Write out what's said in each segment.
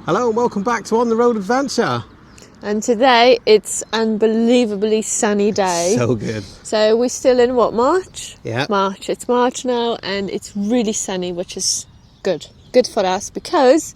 Hello and welcome back to On the Road Adventure. And today it's unbelievably sunny day. So good. So we're still in what, March? Yeah. March. It's March now and it's really sunny, which is good. Good for us because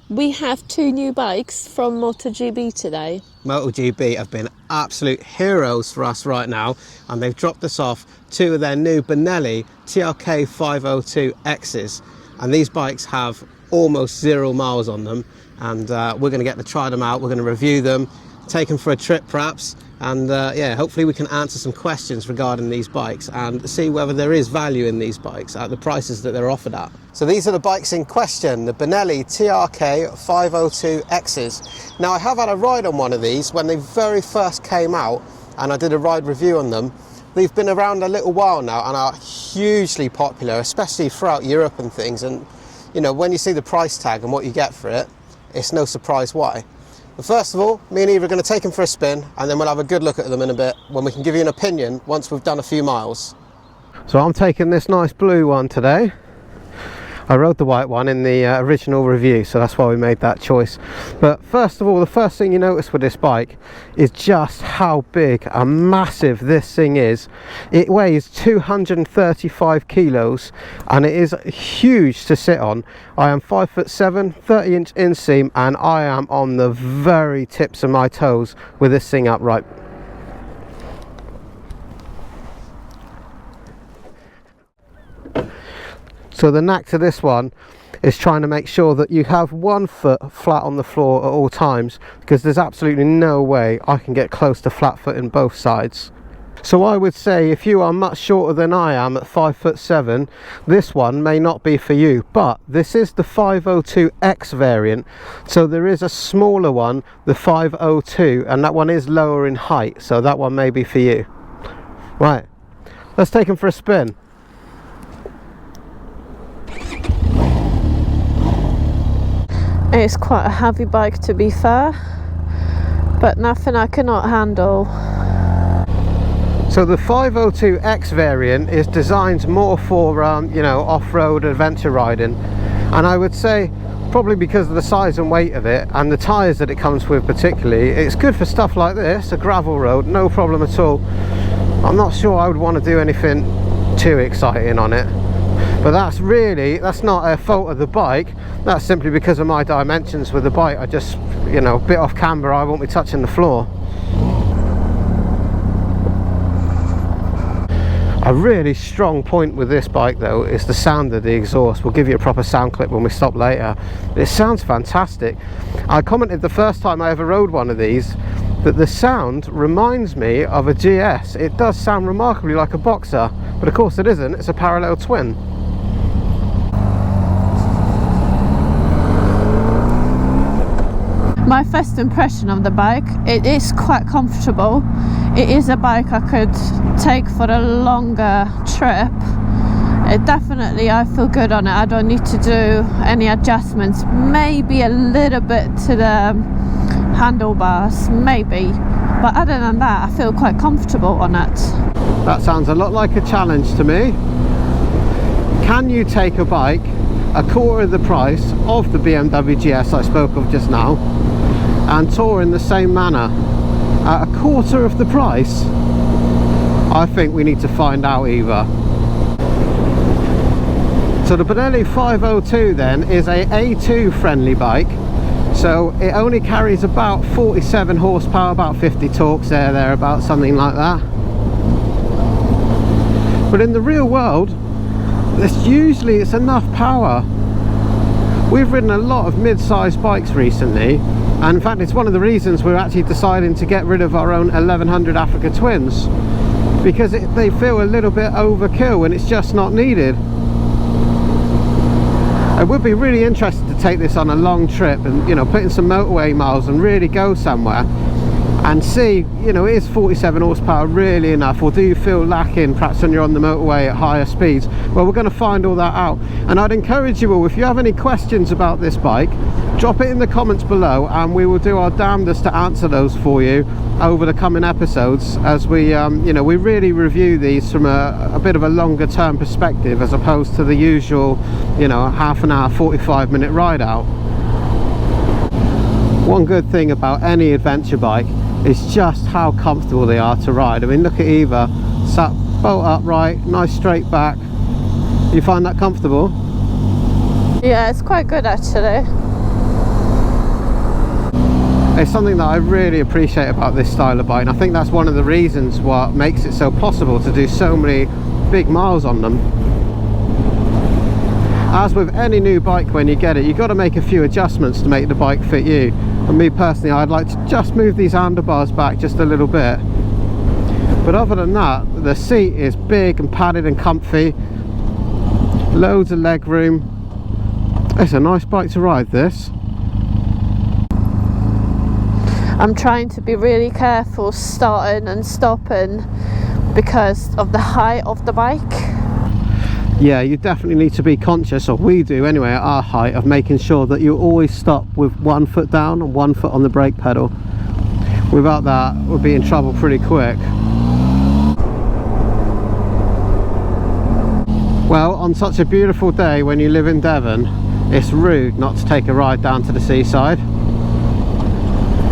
we have two new bikes from MotoGP today. MotoGP have been absolute heroes for us right now, and they've dropped us off two of their new Benelli TRK 502Xs, and these bikes have almost 0 miles on them, and we're going to get to try them out. We're going to review them, take them for a trip perhaps, and yeah, hopefully we can answer some questions regarding these bikes and see whether there is value in these bikes at the prices that they're offered at. So these are the bikes in question, the Benelli TRK 502Xs. Now I have had a ride on one of these when they very first came out, and I did a ride review on them. They've been around a little while now and are hugely popular, especially throughout Europe and things, and you know, when you see the price tag and what you get for it, it's no surprise why. But first of all, me and Eve are going to take them for a spin, and then we'll have a good look at them in a bit when we can give you an opinion once we've done a few miles. So I'm taking this nice blue one today. I rode the white one in the original review, so that's why we made that choice. But first of all, the first thing you notice with this bike is just how big and massive this thing is. It weighs 235 kilos and it is huge to sit on. I am 5'7", 30-inch inseam, and I am on the very tips of my toes with this thing upright. So the knack to this one is trying to make sure that you have one foot flat on the floor at all times, because there's absolutely no way I can get close to flat foot in both sides. So I would say if you are much shorter than I am at 5'7", this one may not be for you, but this is the 502X variant, so there is a smaller one, the 502, and that one is lower in height, so that one may be for you. Right, let's take them for a spin. It's quite a heavy bike, to be fair, but nothing I cannot handle. So the 502X variant is designed more for you know, off-road adventure riding, and I would say probably because of the size and weight of it and the tyres that it comes with particularly, it's good for stuff like this, a gravel road, no problem at all. I'm not sure I would want to do anything too exciting on it. But that's not a fault of the bike, that's simply because of my dimensions with the bike. I just, you know, a bit off camber, I won't be touching the floor. A really strong point with this bike though is the sound of the exhaust. We'll give you a proper sound clip when we stop later. It sounds fantastic. I commented the first time I ever rode one of these that the sound reminds me of a GS. It does sound remarkably like a Boxer, but of course it isn't, it's a parallel twin. My first impression of the bike, it is quite comfortable. It is a bike I could take for a longer trip. It definitely, I feel good on it. I don't need to do any adjustments. Maybe a little bit to the handlebars, maybe. But other than that, I feel quite comfortable on it. That sounds a lot like a challenge to me. Can you take a bike a quarter of the price of the BMW GS I spoke of just now and tour in the same manner at a quarter of the price? I think we need to find out, Eva. So the Benelli 502 then is a A2 friendly bike, so it only carries about 47 horsepower, about 50 torques about something like that. But in the real world, it's enough power. We've ridden a lot of mid-sized bikes recently, and in fact it's one of the reasons we're actually deciding to get rid of our own 1100 Africa Twins, because they feel a little bit overkill and it's just not needed. I would be really interested to take this on a long trip and, you know, put in some motorway miles and really go somewhere and see, you know, is 47 horsepower really enough, or do you feel lacking perhaps when you're on the motorway at higher speeds? Well, we're going to find all that out, and I'd encourage you all, if you have any questions about this bike, drop it in the comments below and we will do our damnedest to answer those for you over the coming episodes, as we you know, we really review these from a bit of a longer term perspective as opposed to the usual, you know, half an hour 45-minute ride out. One good thing about any adventure bike is just how comfortable they are to ride. I mean, look at Eva, sat bolt upright, nice straight back. You find that comfortable? Yeah, it's quite good actually. It's something that I really appreciate about this style of bike, and I think that's one of the reasons what makes it so possible to do so many big miles on them. As with any new bike, when you get it, you've got to make a few adjustments to make the bike fit you. And me personally, I'd like to just move these handlebars back just a little bit. But other than that, the seat is big and padded and comfy. Loads of leg room. It's a nice bike to ride, this. I'm trying to be really careful starting and stopping because of the height of the bike. Yeah, you definitely need to be conscious, or we do anyway at our height, of making sure that you always stop with 1 foot down and 1 foot on the brake pedal. Without that, we'll be in trouble pretty quick. Well, on such a beautiful day when you live in Devon, it's rude not to take a ride down to the seaside.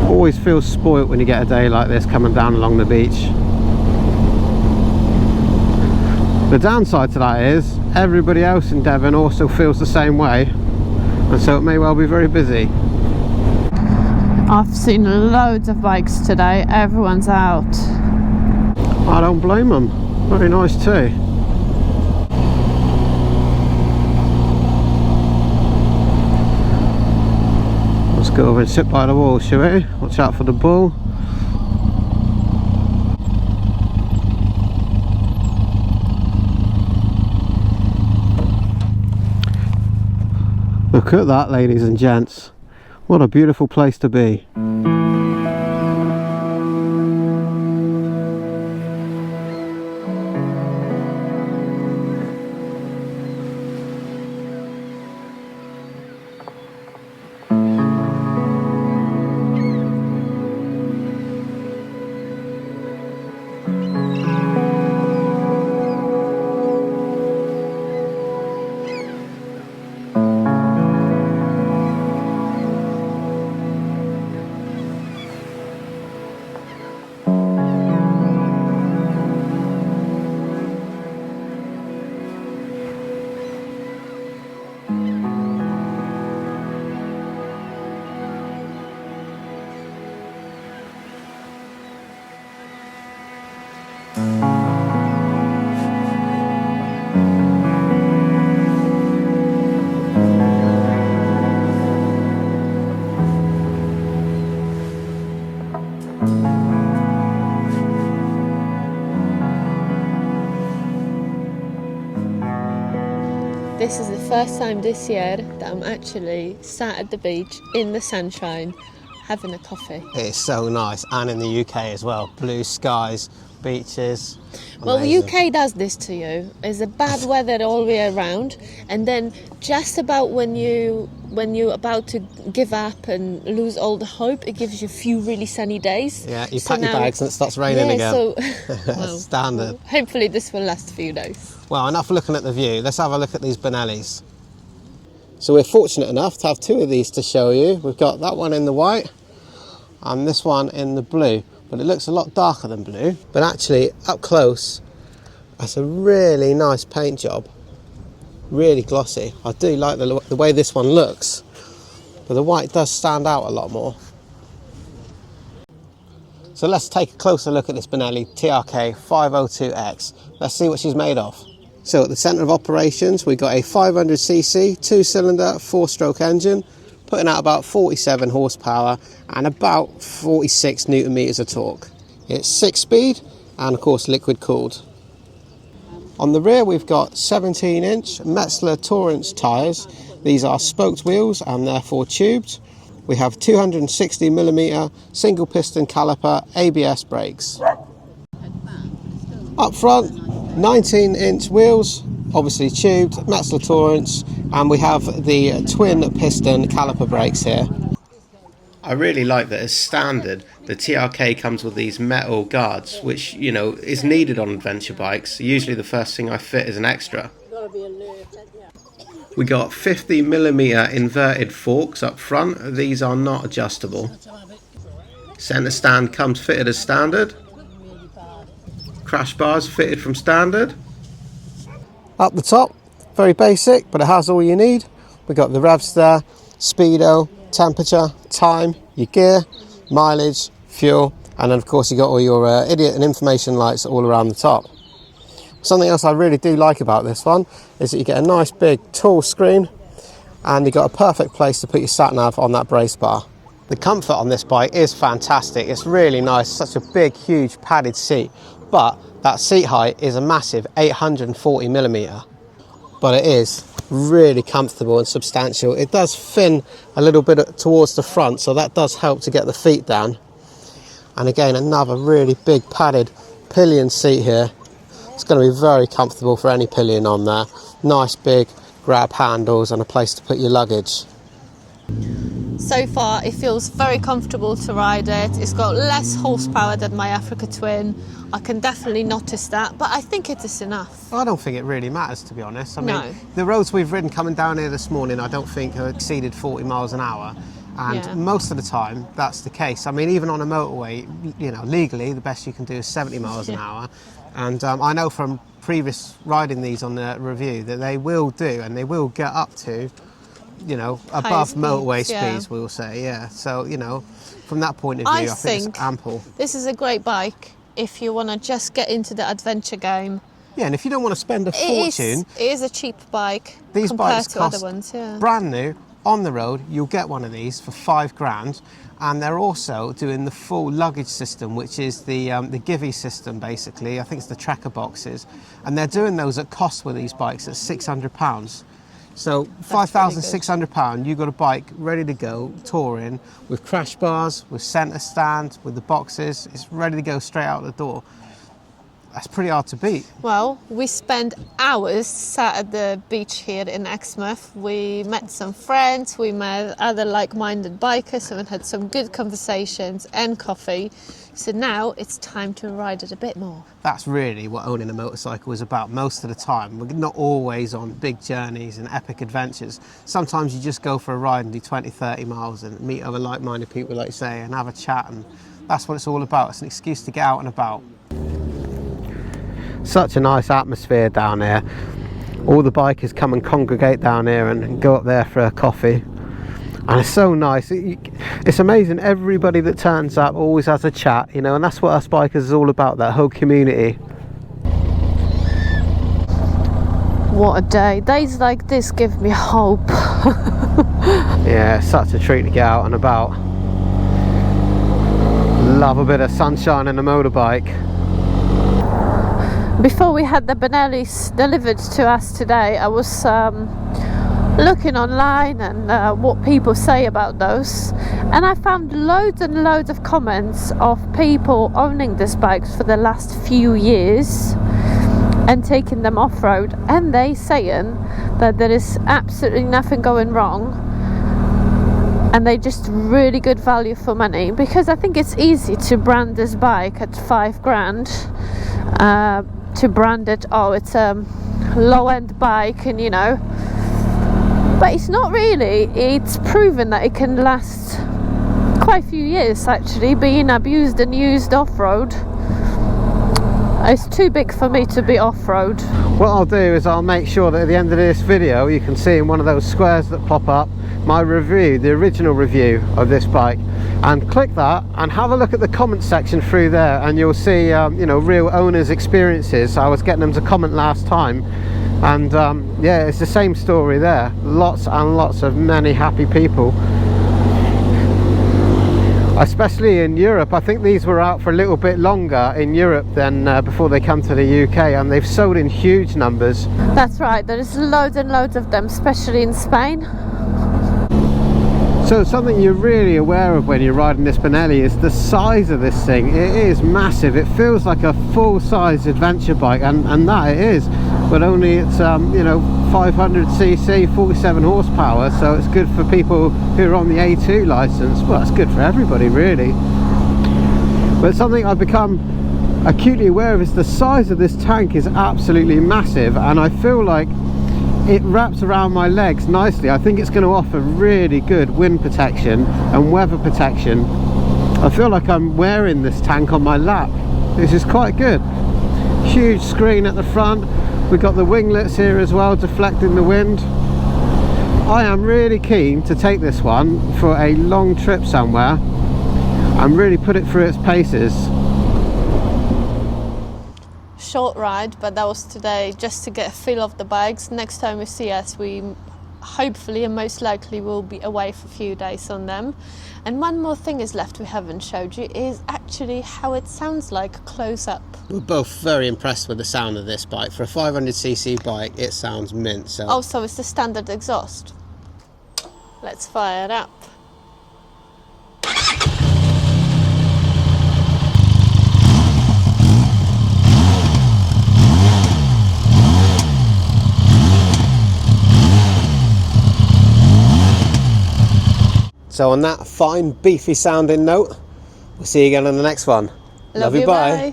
Always feels spoilt when you get a day like this coming down along the beach. The downside to that is everybody else in Devon also feels the same way, and so it may well be very busy. I've seen loads of bikes today, everyone's out. I don't blame them. Very nice too. Let's go over and sit by the wall, shall we? Watch out for the bull. Look at that, ladies and gents. What a beautiful place to be. This is the first time this year that I'm actually sat at the beach in the sunshine having a coffee. It's so nice, and in the UK as well. Blue skies, beaches. Well, Amazing. UK does this to you. It's a bad weather all the way around, and then just about when you're about to give up and lose all the hope, it gives you a few really sunny days. Yeah, you So pack your now- bags and it starts raining again. So well, Standard. hopefully this will last a few days. Well, enough looking at the view. Let's have a look at these Benellis. So we're fortunate enough to have two of these to show you. We've got that one in the white and this one in the blue, but it looks a lot darker than blue. But actually, up close, that's a really nice paint job. Really glossy. I do like the way this one looks, but the white does stand out a lot more. So let's take a closer look at this Benelli TRK 502X. Let's see what she's made of. So at the centre of operations, we've got a 500cc, 2-cylinder, 4-stroke engine, putting out about 47 horsepower and about 46 newton meters of torque. It's 6-speed and of course liquid cooled. On the rear we've got 17-inch Metzeler Torrance tyres. These are spoked wheels and therefore tubed. We have 260mm single piston caliper ABS brakes. Up front, 19-inch wheels, obviously tubed, Metzeler Torrance, and we have the twin piston caliper brakes here. I really like that as standard, the TRK comes with these metal guards, which, you know, is needed on adventure bikes. Usually the first thing I fit is an extra. We got 50mm inverted forks up front. These are not adjustable. Centre stand comes fitted as standard. Crash bars fitted from standard. Up the top, very basic, but it has all you need. We've got the revs there, speedo, temperature, time, your gear, mileage, fuel, and then of course you got all your idiot and information lights all around the top. Something else I really do like about this one is that you get a nice big tall screen, and you've got a perfect place to put your sat nav on that brace bar. The comfort on this bike is fantastic. It's really nice, such a big huge padded seat, but that seat height is a massive 840mm, but it is really comfortable and substantial. It does fin a little bit towards the front, so that does help to get the feet down. And again, another really big padded pillion seat here. It's going to be very comfortable for any pillion on there. Nice big grab handles and a place to put your luggage. So far it feels very comfortable to ride it. It's got less horsepower than my Africa Twin. I can definitely notice that, but I think it is enough. I don't think it really matters, to be honest. I mean, No. the roads we've ridden coming down here this morning I don't think have exceeded 40 miles an hour. And Yeah. most of the time that's the case. I mean, even on a motorway, you know, legally the best you can do is 70 miles an hour. And I know from previous riding these on the review that they will do, and they will get up to, you know, above speeds, motorway yeah. speeds, we'll say, yeah. So, you know, from that point of view, I think it's ample. This is a great bike if you want to just get into the adventure game. Yeah, and if you don't want to spend a fortune, It is a cheap bike these compared bikes to cost other ones, yeah. brand new on the road. You'll get one of these for £5,000, and they're also doing the full luggage system, which is the Givey system basically. I think it's the tracker boxes, and they're doing those at cost with these bikes at £600. So £5,600, you've got a bike ready to go touring with crash bars, with centre stand, with the boxes. It's ready to go straight out the door. That's pretty hard to beat. Well, we spent hours sat at the beach here in Exmouth. We met some friends, we met other like-minded bikers and had some good conversations and coffee. So now it's time to ride it a bit more. That's really what owning a motorcycle is about most of the time. We're not always on big journeys and epic adventures. Sometimes you just go for a ride and do 20, 30 miles and meet other like-minded people, like you say, and have a chat, and that's what it's all about. It's an excuse to get out and about. Such a nice atmosphere down here. All the bikers come and congregate down here and go up there for a coffee. And it's so nice. It's amazing. Everybody that turns up always has a chat, you know, and that's what us bikers is all about, that whole community. What a day. Days like this give me hope. Yeah, it's such a treat to get out and about. Love a bit of sunshine and a motorbike. Before we had the Benellis delivered to us today, I was looking online and what people say about those, and I found loads and loads of comments of people owning these bikes for the last few years and taking them off-road, and they saying that there is absolutely nothing going wrong and they just really good value for money, because I think it's easy to brand this bike at £5,000, to brand it, oh, it's a low-end bike, and you know, but it's not really. It's proven that it can last quite a few years, actually, being abused and used off-road. It's too big for me to be off-road. What I'll do is I'll make sure that at the end of this video you can see in one of those squares that pop up my review, the original review of this bike, and click that and have a look at the comment section through there, and you'll see you know, real owners' experiences. I was getting them to comment last time, and yeah, it's the same story there. Lots and lots of many happy people, especially in Europe. I think these were out for a little bit longer in Europe than before they come to the UK, and they've sold in huge numbers. That's right, there's loads and loads of them, especially in Spain. So something you're really aware of when you're riding this Benelli is the size of this thing. It is massive. It feels like a full-size adventure bike, and that it is, but only it's you know, 500cc, 47 horsepower, so it's good for people who are on the A2 license. Well, it's good for everybody really. But something I've become acutely aware of is the size of this tank is absolutely massive, and I feel like it wraps around my legs nicely. I think it's going to offer really good wind protection and weather protection. I feel like I'm wearing this tank on my lap. This is quite good. Huge screen at the front. We've got the winglets here as well, deflecting the wind. I am really keen to take this one for a long trip somewhere and really put it through its paces. Short ride, but that was today just to get a feel of the bikes. Next time we see us, we hopefully and most likely will be away for a few days on them. And one more thing is left we haven't showed you is actually how it sounds like close up. We're both very impressed with the sound of this bike. For a 500cc bike, it sounds mint. So. Also, it's the standard exhaust. Let's fire it up. So on that fine beefy sounding note, we'll see you again on the next one. Love you, bye.